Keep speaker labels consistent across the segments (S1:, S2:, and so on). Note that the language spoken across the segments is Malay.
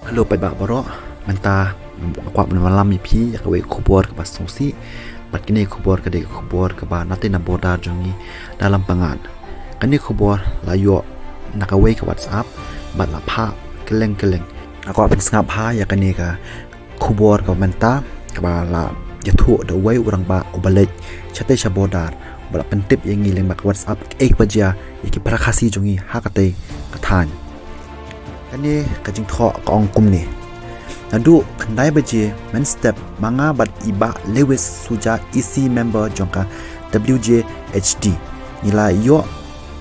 S1: Halo pai ba baro menta kwa malam ipi ya kawe kubur ke basongsi bat kini kubur ke de kubur ke ba nate na boda jongi dalam pangan kani kubur layo nakawe ke WhatsApp bat la pha keleng aku apen ngap ha ya kani ka kubur ke menta ke ba la ya thu de wai urang ba obalej chate shabodar ba pentip yang ngiling ba WhatsApp ek bajia iki prakasi jongi ha kate kathan kani kajing tho kong kum ni nadu khandai baje men step manga bat iba lewis suja EC member jongka WJHD nila yo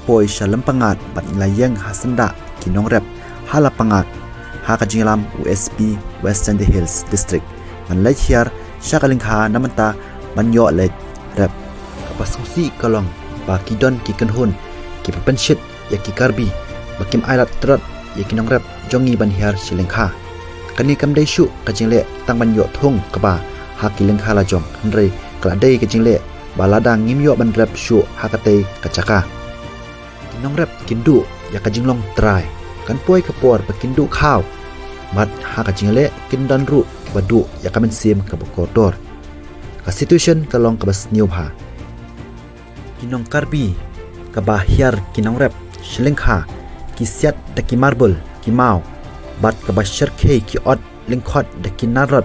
S1: poi shalam pangat bat nila yang hasanda kinong rep hala pangat ha kajing lam USB Western Hills district man lai hiar shakaling ha namanta man yo le rep kapasusi kalong ba kidon kikenhun ki penshit ya ki karbi bakim ailat trat yakinong rep jongi ban hiar silengkha kani kam dai shu kajingle tang ban yo thong kaba ha kilengkha la jong andre kala dai kajingle balada ngim yo ban rep shu hakate kachaka kinong rep kindu ya kajinglong try kan poi kapor pakindu khaw mat ha kajingle kindan ru badu ya kamen sim ka bokotor ka situation kalong ka bas new ha kinong karbi kaba hiar kinong rep silengkha kisiat daki marble ki mau bat ka bashar ke ki od lingkhot daki narot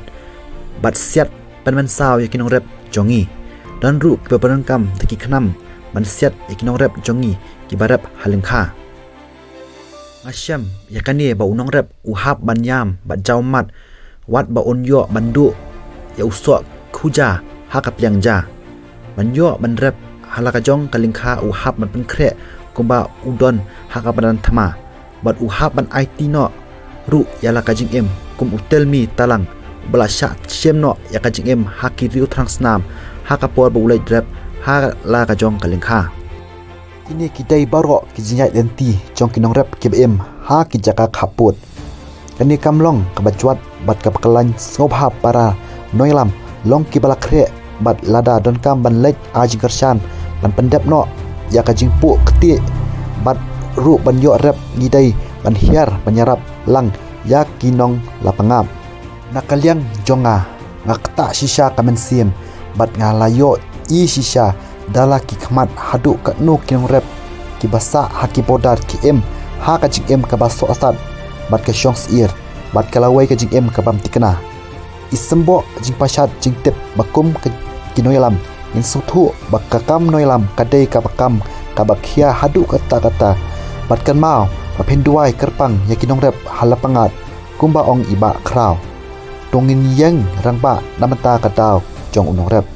S1: bat siat panman saw yakinong rep jongi dan ru ke perangkam daki khnam man siat yakinong rep jongi ki barap halengkha ngasham yakani ba unong rep uhap banyam ba jaumat wat ba onyo bandu ya usok khuja hakap yang ja banyo ban rep halaka jong kalingkha uhap man penkre kumba udon hakapadan thama bat uhap ban IT no ru yala kajing em kum utel mi talang bala sha chem no ya kajing em haki riu transnam hakapor ba ulai drep ha la ka jong kalengkha ini kidai baro kijingai denti jong kinong rep kbm ha kijaka khaput kani kamlong kabachwat bat kapakalan sobha para noilam long kibala khre bat lada don kam ban lek ajgarshan ban pendep no ya kajing pu keti bat ru ban yo rep ngidai ban hiar banyarap lang ya kinong lapangap nakaliang jonga ngakta shisha kamen sim bat ngalayo i shisha dala ki khmat hadu ka no kinong rep ki basa haki bodar ki em ha kajing em ka baso asat bat ka shongs ir bat kalawai kajing em ka bam tikna isembo jing pashat jing tep bakum ka kinoyalam in suthu bakakam noilam kadai kapakam kabakhia hadu kata-kata batkan mau papenduai kerpang yakinong rep halapangat kumba ong iba kraw tongin yang rangba namata kataw jong unong rep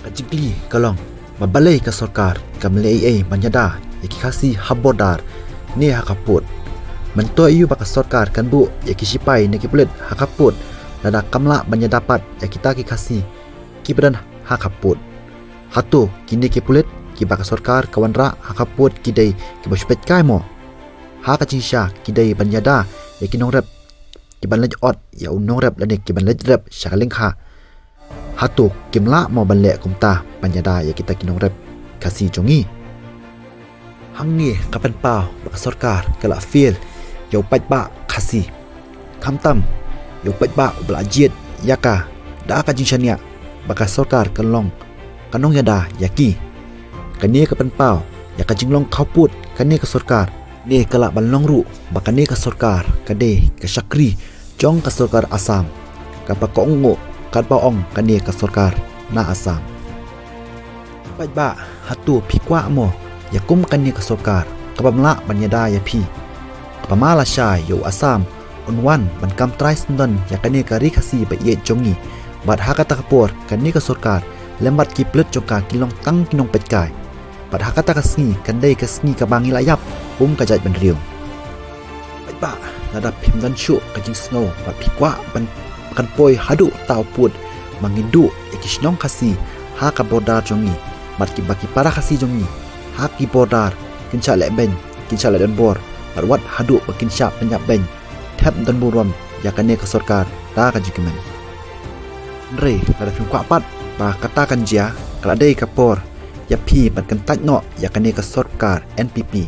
S1: kajigli kalong mabalay ka sarkar kamlei manyada yakikasi habodar ni hakaput manto iyu baka sarkar kanbu yakisipai nakipulit hakaput lada kamla banyak yakita kikasi kibadan hakaput hatu kini ki pulit ki baka sarkar kawanra hakaput kidai ki baspet kai mo ha ka chisha kidai banyada ya kinong rep ki banlej ot ya unong rep lane ki banlej rep shakalengkha hatu kimla mo banle kumta banyada ya kita kinong rep kasi jongi hangni kapan pau baka sarkar kala feel yo pat ba kasi kamtam yo pat ba ublajiet yaka da ka jinshania baka sarkar kanlong kanong yada yaki kani ka panpao ya ka jinglong khaput kani ka sarkar ni kala banlong ru bakani ka sarkar kade ka shakri jong ka sarkar asam ka pakongo ka paong kani ka sarkar na asam pai ba hatu phikwa mo ya kum kani ka sarkar ka bamla banyada ya phi pamala shai yo asam unwan ban kam trais ndon ya kani ka rikasi ba ye jongi bat hakata kapor kani ka sarkar lembat ki plet joka kilong tang kinong petkai pat hakata kasni kandai kasni ka bangi layap ka jait ban riung pai ba nada phim dan shu ka jing snow pat phikwa ban kan poi hadu tau put mangindu ekisnong kasi ha ka bodar jongi bat ki baki para kasi jongi ha ki bodar kincha le ben kincha le dan bor pat wat hadu bakin sha penyap ben thap dan buron ya kane ka sarkar ta ka jikmen re ada film kwa pat ba katakan jia kaladai kapor ya pi bat kan tajno ya kane ka sarkar NPP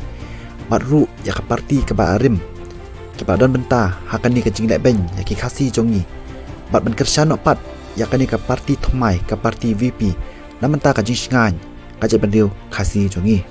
S1: matru ya ka parti ka ba arim kipa don benta hakani ka jinglek ben ya ki khasi jongi bat ban kersan opat ya kani ka parti thomai ka parti VP namenta ka jing sngan ka je ban riu khasi jongi